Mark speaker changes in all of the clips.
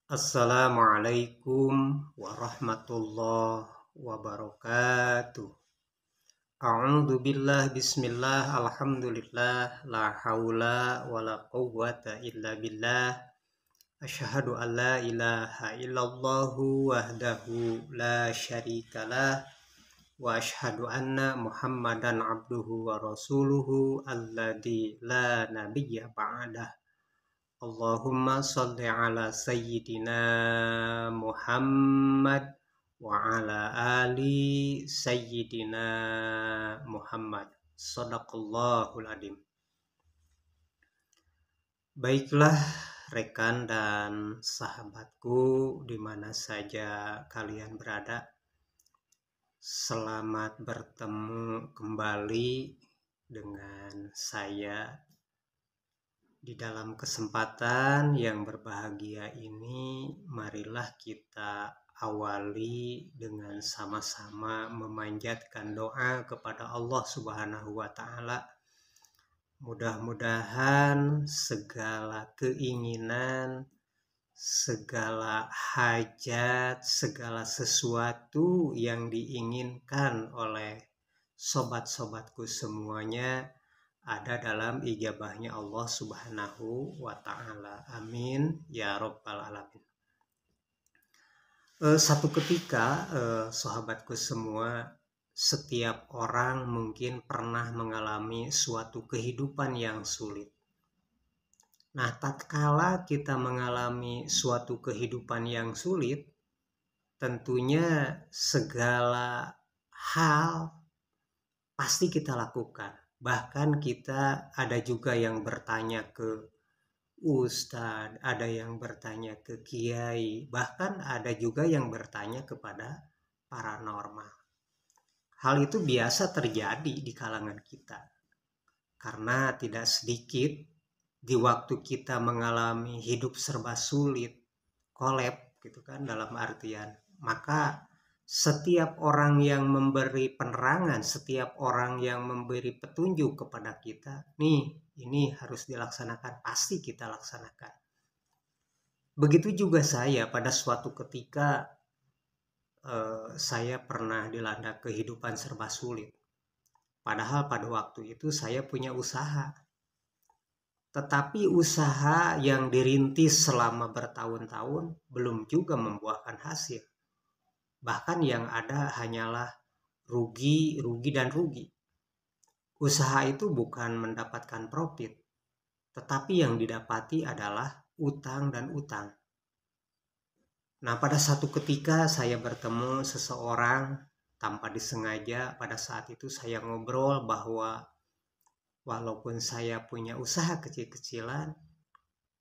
Speaker 1: Assalamualaikum warahmatullahi wabarakatuh. A'udzu billah bismillah alhamdulillah la haula wala quwwata illa billah. Asyhadu an la ilaha illallah wahdahu la syarikalah wa asyhadu anna Muhammadan abduhu wa rasuluhu alladzi la nabiyya ba'dah. Allahumma sholli ala sayyidina Muhammad wa ala ali sayyidina Muhammad. Shadaqallahul adzim. Baiklah rekan dan sahabatku di mana saja kalian berada. Selamat bertemu kembali dengan saya di dalam kesempatan yang berbahagia ini. Marilah kita awali dengan sama-sama memanjatkan doa kepada Allah Subhanahu wa Ta'ala. Mudah-mudahan segala keinginan, segala hajat, segala sesuatu yang diinginkan oleh sobat-sobatku semuanya ada dalam ijabahnya Allah Subhanahu wa Ta'ala. Amin ya Rabbal alamin. Satu ketika sahabatku semua, setiap orang mungkin pernah mengalami suatu kehidupan yang sulit. Nah, tatkala kita mengalami suatu kehidupan yang sulit, tentunya segala hal pasti kita lakukan. Bahkan kita ada juga yang bertanya ke ustadz, ada yang bertanya ke kiai, bahkan ada juga yang bertanya kepada paranormal. Hal itu biasa terjadi di kalangan kita. Karena tidak sedikit di waktu kita mengalami hidup serba sulit, kolab gitu kan dalam artian, maka setiap orang yang memberi penerangan, setiap orang yang memberi petunjuk kepada kita, nih ini harus dilaksanakan, pasti kita laksanakan. Begitu juga saya pada suatu ketika saya pernah dilanda kehidupan serba sulit. Padahal pada waktu itu saya punya usaha. Tetapi usaha yang dirintis selama bertahun-tahun belum juga membuahkan hasil. Bahkan yang ada hanyalah rugi, dan rugi. Usaha itu bukan mendapatkan profit, tetapi yang didapati adalah utang dan utang. Nah, pada satu ketika saya bertemu seseorang tanpa disengaja. Pada saat itu saya ngobrol bahwa walaupun saya punya usaha kecil-kecilan,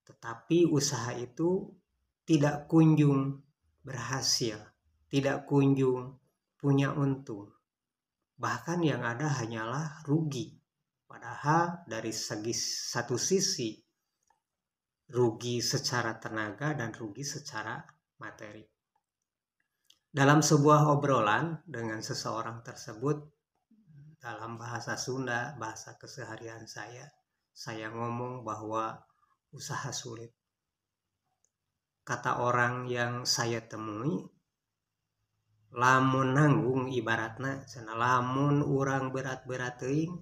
Speaker 1: tetapi usaha itu tidak kunjung berhasil, tidak kunjung punya untung. Bahkan yang ada hanyalah rugi. Padahal dari satu sisi rugi secara tenaga dan rugi secara materi. Dalam sebuah obrolan dengan seseorang tersebut, dalam bahasa Sunda, bahasa keseharian saya ngomong bahwa usaha sulit. Kata orang yang saya temui, lamun nanggung ibaratna cenah lamun urang berat-berat teuing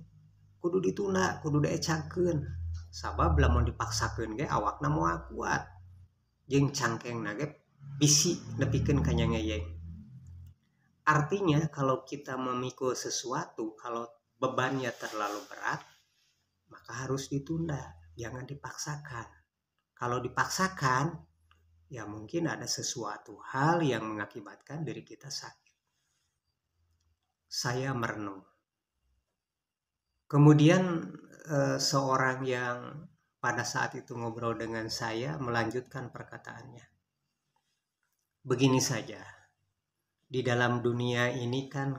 Speaker 1: kudu ditunda, kudu diecangkeun. Sabab lamun dipaksakeun ge awakna moal kuat. Jeung cangkengna ge bisi nepikeun ka nyangeyeng. Artinya kalau kita memikul sesuatu, kalau bebannya terlalu berat, maka harus ditunda, jangan dipaksakan. Kalau dipaksakan, ya mungkin ada sesuatu hal yang mengakibatkan diri kita sakit. Saya merenung. Kemudian seorang yang pada saat itu ngobrol dengan saya melanjutkan perkataannya. Begini saja, di dalam dunia ini kan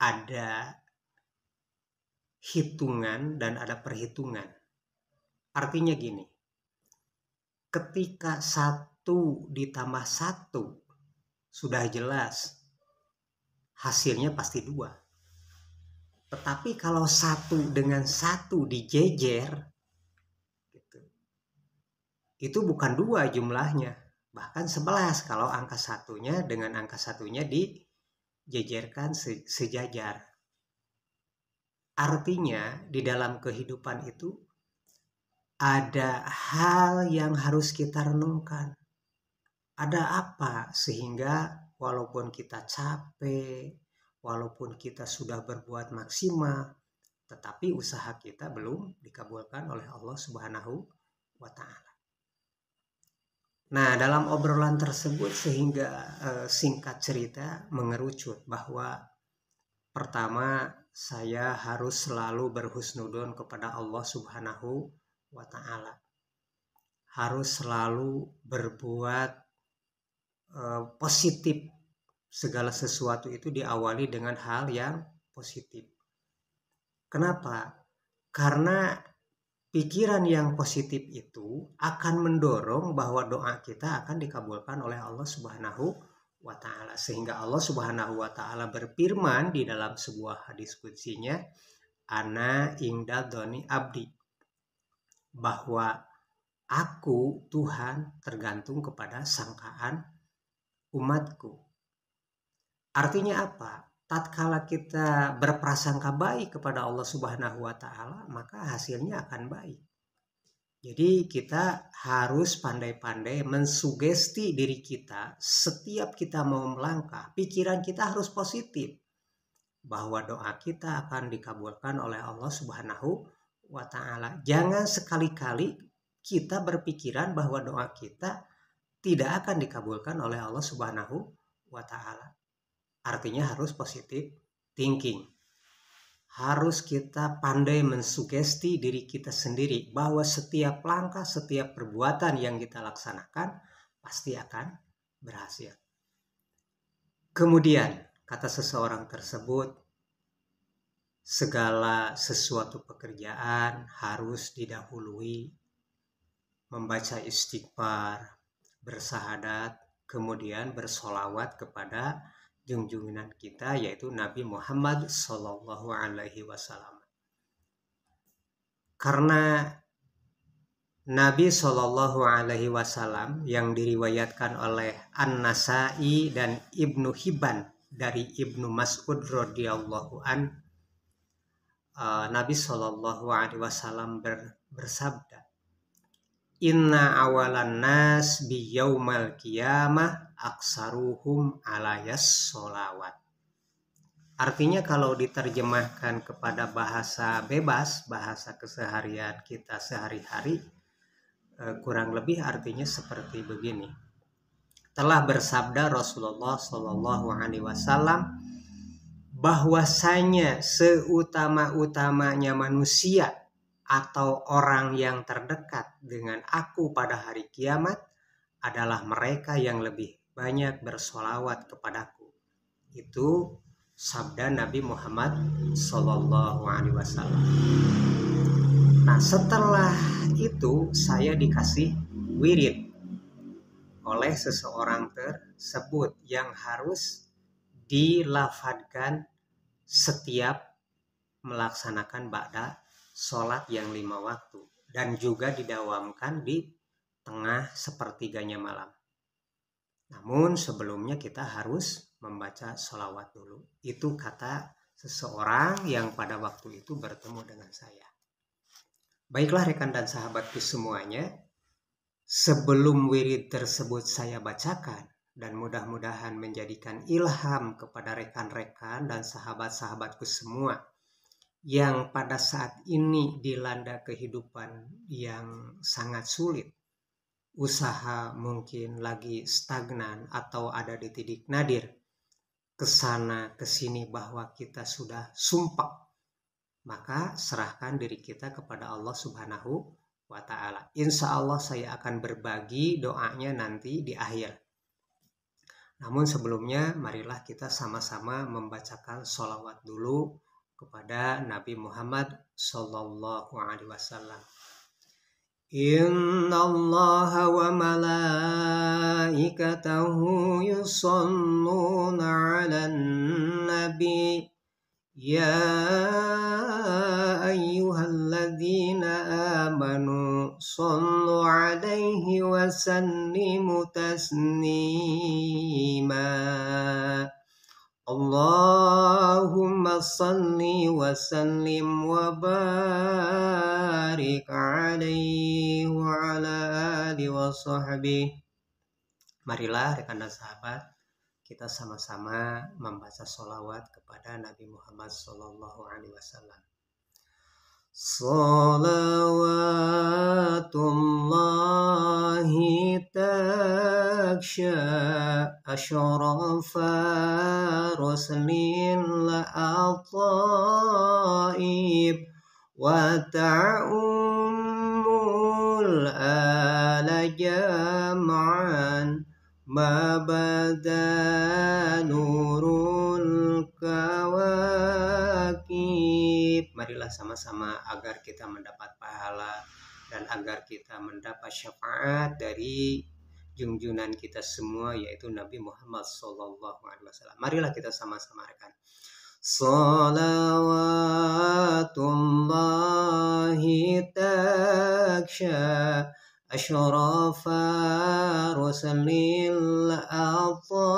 Speaker 1: ada hitungan dan ada perhitungan. Artinya gini, ketika 1 ditambah 1 sudah jelas hasilnya pasti 2. Tetapi kalau 1 dengan 1 dijejer, gitu, itu bukan 2 jumlahnya, bahkan 11 kalau angka satunya dengan angka satunya dijejerkan sejajar. Artinya di dalam kehidupan itu ada hal yang harus kita renungkan. Ada apa sehingga walaupun kita capek, walaupun kita sudah berbuat maksimal, tetapi usaha kita belum dikabulkan oleh Allah Subhanahu wa Ta'ala. Nah, dalam obrolan tersebut sehingga singkat cerita mengerucut bahwa pertama saya harus selalu berhusnudon kepada Allah Subhanahu wa Ta'ala. Harus selalu berbuat positif. Segala sesuatu itu diawali dengan hal yang positif. Kenapa? Karena pikiran yang positif itu akan mendorong bahwa doa kita akan dikabulkan oleh Allah Subhanahu wa Ta'ala. Sehingga Allah Subhanahu wa Ta'ala berfirman di dalam sebuah hadis qudsinya, ana inda dhoni abdi, bahwa aku Tuhan tergantung kepada sangkaan umatku. Artinya apa? Tatkala kita berprasangka baik kepada Allah Subhanahu wa Ta'ala, maka hasilnya akan baik. Jadi kita harus pandai-pandai mensugesti diri kita setiap kita mau melangkah. Pikiran kita harus positif bahwa doa kita akan dikabulkan oleh Allah Subhanahu wa Ta'ala. Jangan sekali-kali kita berpikiran bahwa doa kita tidak akan dikabulkan oleh Allah Subhanahu wa Ta'ala. Artinya harus positif thinking. Harus kita pandai mensugesti diri kita sendiri bahwa setiap langkah, setiap perbuatan yang kita laksanakan pasti akan berhasil. Kemudian kata seseorang tersebut, segala sesuatu pekerjaan harus didahului membaca istighfar, bersahadat, kemudian bersolawat kepada junjungan kita yaitu Nabi Muhammad Sallallahu Alaihi Wasallam. Karena Nabi Sallallahu Alaihi Wasallam yang diriwayatkan oleh An-Nasai dan Ibnu Hibban dari Ibnu Mas'ud radhiyallahu an, Nabi Sallallahu Alaihi Wasallam bersabda, inna awalan nas bi yaumal qiyamah aksaruhum alayas sholawat. Artinya kalau diterjemahkan kepada bahasa bebas, bahasa keseharian kita sehari-hari, kurang lebih artinya seperti begini. Telah bersabda Rasulullah Shallallahu Alaihi Wasallam bahwasanya seutama-utamanya manusia atau orang yang terdekat dengan aku pada hari kiamat adalah mereka yang lebih banyak bersolawat kepadaku. Itu sabda Nabi Muhammad Sallallahu Alaihi Wasallam. Nah, setelah itu saya dikasih wirid oleh seseorang tersebut yang harus dilafadzkan setiap melaksanakan ba'da sholat yang 5 waktu dan juga didawamkan di tengah sepertiganya malam. Namun sebelumnya kita harus membaca sholawat dulu. Itu kata seseorang yang pada waktu itu bertemu dengan saya. Baiklah rekan dan sahabatku semuanya, sebelum wirid tersebut saya bacakan dan mudah-mudahan menjadikan ilham kepada rekan-rekan dan sahabat-sahabatku semua yang pada saat ini dilanda kehidupan yang sangat sulit, usaha mungkin lagi stagnan atau ada di titik nadir, kesana kesini bahwa kita sudah sumpah, maka serahkan diri kita kepada Allah Subhanahu wa Ta'ala. Insya Allah saya akan berbagi doanya nanti di akhir. Namun sebelumnya marilah kita sama-sama membacakan sholawat dulu kepada Nabi Muhammad Sallallahu Alaihi Wasallam. Inna Allah wa malaikatahu yusalluna ala nabi ya ayyuhalladzina amanu sallu alaihi wa sallimu taslima. Allahumma salli wa sallim wa barik alaihi wa ala alihi wa sahbihi. Marilah rekan dan sahabat, kita sama-sama membaca sholawat kepada Nabi Muhammad sallallahu alaihi wasallam. Salawatullahi taksha asyrafa ruslil ataib wa ta'ummul ala jam'an ma bada nurul kawakib. Marilah sama-sama agar kita mendapat pahala dan agar kita mendapat syafaat dari junjungan kita semua, yaitu Nabi Muhammad sallallahu alaihi wasallam. Marilah kita sama-sama rekan. Salawatullahi taksha asyrafa rusulil ataib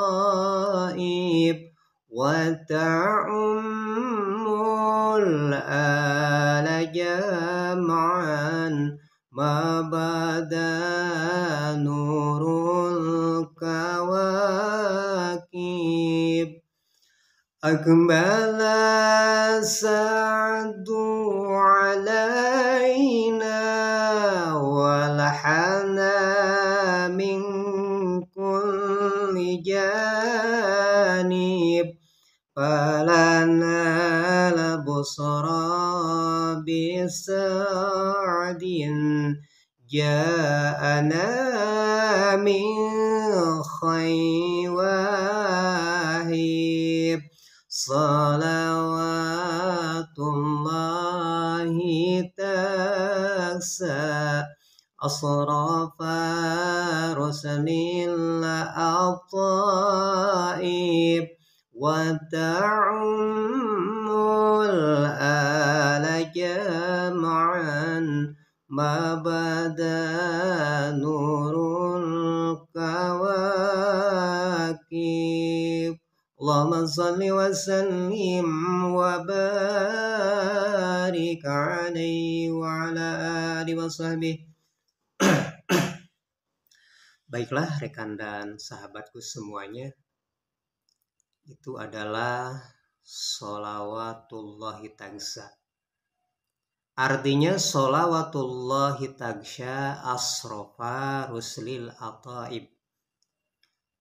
Speaker 1: wa ta'ummul ala jam'an ma bada nurul kawakib akbala sa'du alaina walhana min kulli janib falana labusra bisa'din ja'ana min khaywahib. Salawatullahi taksa asrafa rusulil ataib wa ta'ummul ala jam'an ma bada nurul kawakib. Allahumma salli wa sallim wa barik alaihi wa ala alihi wa sahbihi. Baiklah rekan dan sahabatku semuanya, itu adalah sholawatullahi tagsha. Artinya sholawatullahi tagsha asrofa ruslil ataib.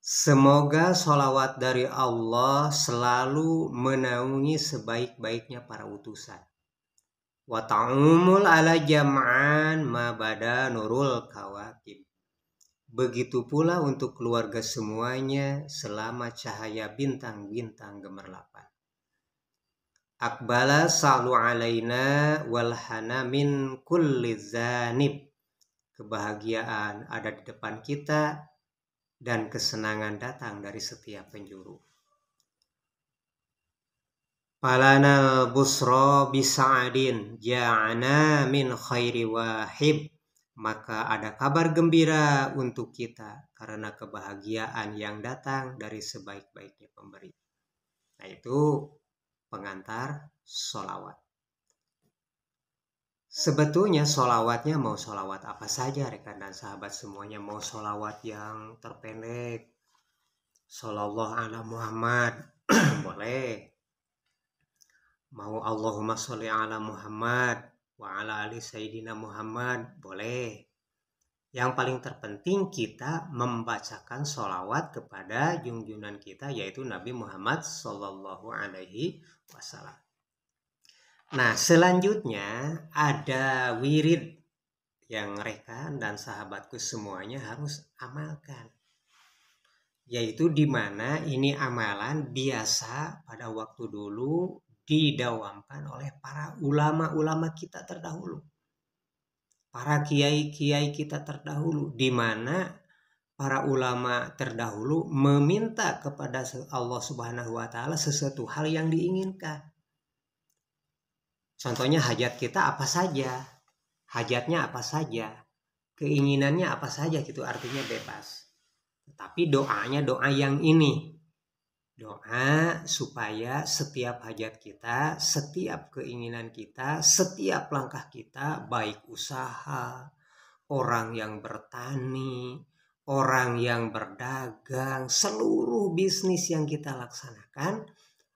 Speaker 1: Semoga sholawat dari Allah selalu menaungi sebaik-baiknya para utusan. Wa ta'umul ala jam'an ma bada nurul kawakib. Begitu pula untuk keluarga semuanya selama cahaya bintang-bintang gemerlapan. Akbala sa'lu alaina walhana min kulli zanib. Kebahagiaan ada di depan kita dan kesenangan datang dari setiap penjuru. Falanal busra bisa'adin ja'ana min khairi wahib. Maka ada kabar gembira untuk kita karena kebahagiaan yang datang dari sebaik-baiknya pemberi. Nah, itu pengantar sholawat. Sebetulnya sholawatnya mau sholawat apa saja rekan dan sahabat semuanya. Mau sholawat yang terpendek, shollallahu ala Muhammad boleh. Mau Allahumma sholli ala Muhammad wa ala ali sayyidina Muhammad boleh. Yang paling terpenting kita membacakan sholawat kepada junjungan kita, yaitu Nabi Muhammad sallallahu alaihi wasallam. Nah, selanjutnya ada wirid yang rekan dan sahabatku semuanya harus amalkan. Yaitu di mana ini amalan biasa pada waktu dulu didawamkan oleh para ulama-ulama kita terdahulu. Para kiai-kiai kita terdahulu, di mana para ulama terdahulu meminta kepada Allah Subhanahu wa taala sesuatu hal yang diinginkan. Contohnya hajat kita apa saja, hajatnya apa saja. keinginannya apa saja gitu, artinya bebas. Tapi doanya doa yang ini. Doa supaya setiap hajat kita, setiap keinginan kita, setiap langkah kita, baik usaha, orang yang bertani, orang yang berdagang, seluruh bisnis yang kita laksanakan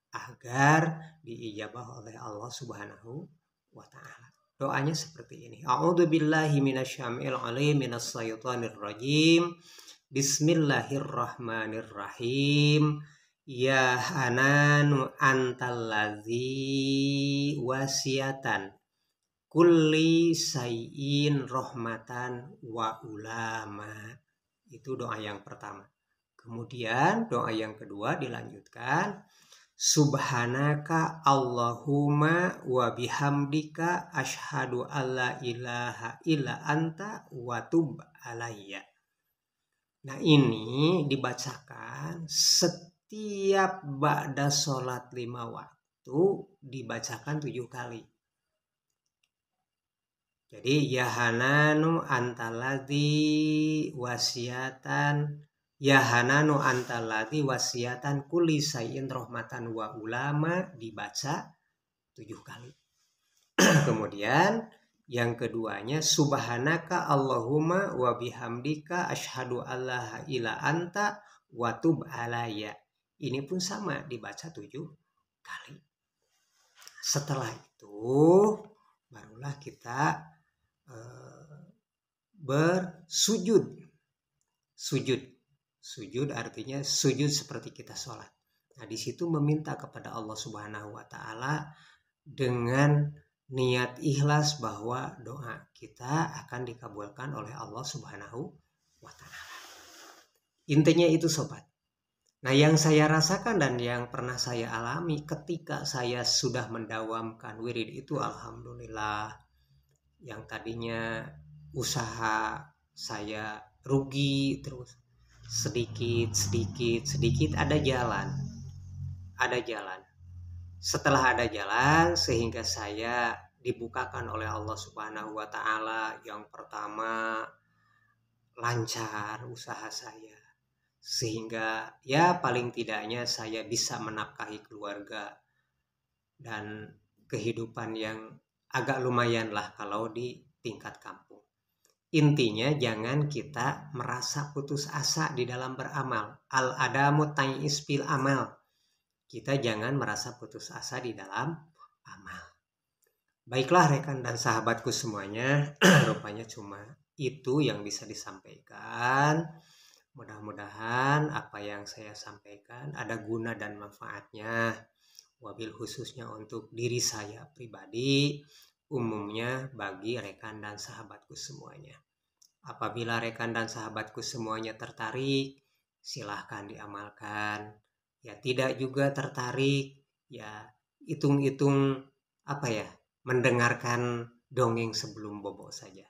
Speaker 1: agar diijabah oleh Allah Subhanahu wa taala. Doanya seperti ini. A'udzubillahi minasyaitonir rajim, minasyaitonir rajim. Bismillahirrahmanirrahim. Ya Hananu antallazi wasiatan kulli sayyin rahmatan wa ulama. Itu doa yang pertama. Kemudian doa yang kedua dilanjutkan, Subhanaka Allahumma wa bihamdika asyhadu alla ilaha illa anta wa tub alayya. Nah, ini dibacakan setiap ba'da sholat 5 waktu, dibacakan 7 kali. Jadi ya Hananu antaladzi wasiatan, ya Hananu antaladzi wasiatan kulli sayyin rahmatan wa ulama, dibaca 7 kali. Kemudian yang keduanya, Subhanaka Allahumma wa bihamdika asyhadu alla ilaha anta wa tub alayya. Ini pun sama, dibaca 7 kali. Setelah itu barulah kita bersujud. Sujud artinya sujud seperti kita sholat. Nah, di situ meminta kepada Allah Subhanahu wa taala dengan niat ikhlas bahwa doa kita akan dikabulkan oleh Allah Subhanahu wa taala. Intinya itu sobat. Nah, yang saya rasakan dan yang pernah saya alami ketika saya sudah mendawamkan wirid itu, alhamdulillah, yang tadinya usaha saya rugi terus sedikit ada jalan. Setelah ada jalan, sehingga saya dibukakan oleh Allah Subhanahu wa taala. Yang pertama, lancar usaha saya, sehingga ya paling tidaknya saya bisa menafkahi keluarga dan kehidupan yang agak lumayan lah kalau di tingkat kampung. Intinya jangan kita merasa putus asa di dalam beramal. Al-adamu ta'is fil amal. Kita jangan merasa putus asa di dalam amal. Baiklah rekan dan sahabatku semuanya, rupanya cuma itu yang bisa disampaikan. Mudah-mudahan apa yang saya sampaikan ada guna dan manfaatnya. Wabil khususnya untuk diri saya pribadi, umumnya bagi rekan dan sahabatku semuanya. Apabila rekan dan sahabatku semuanya tertarik, silahkan diamalkan. Ya tidak juga tertarik, ya hitung-hitung mendengarkan dongeng sebelum bobo saja.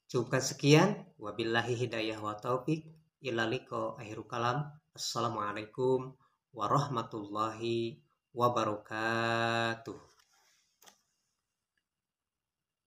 Speaker 1: Cukup sekian, wabillahi hidayah wa taufik, illa liqa akhirul kalam. Assalamualaikum warahmatullahi wabarakatuh.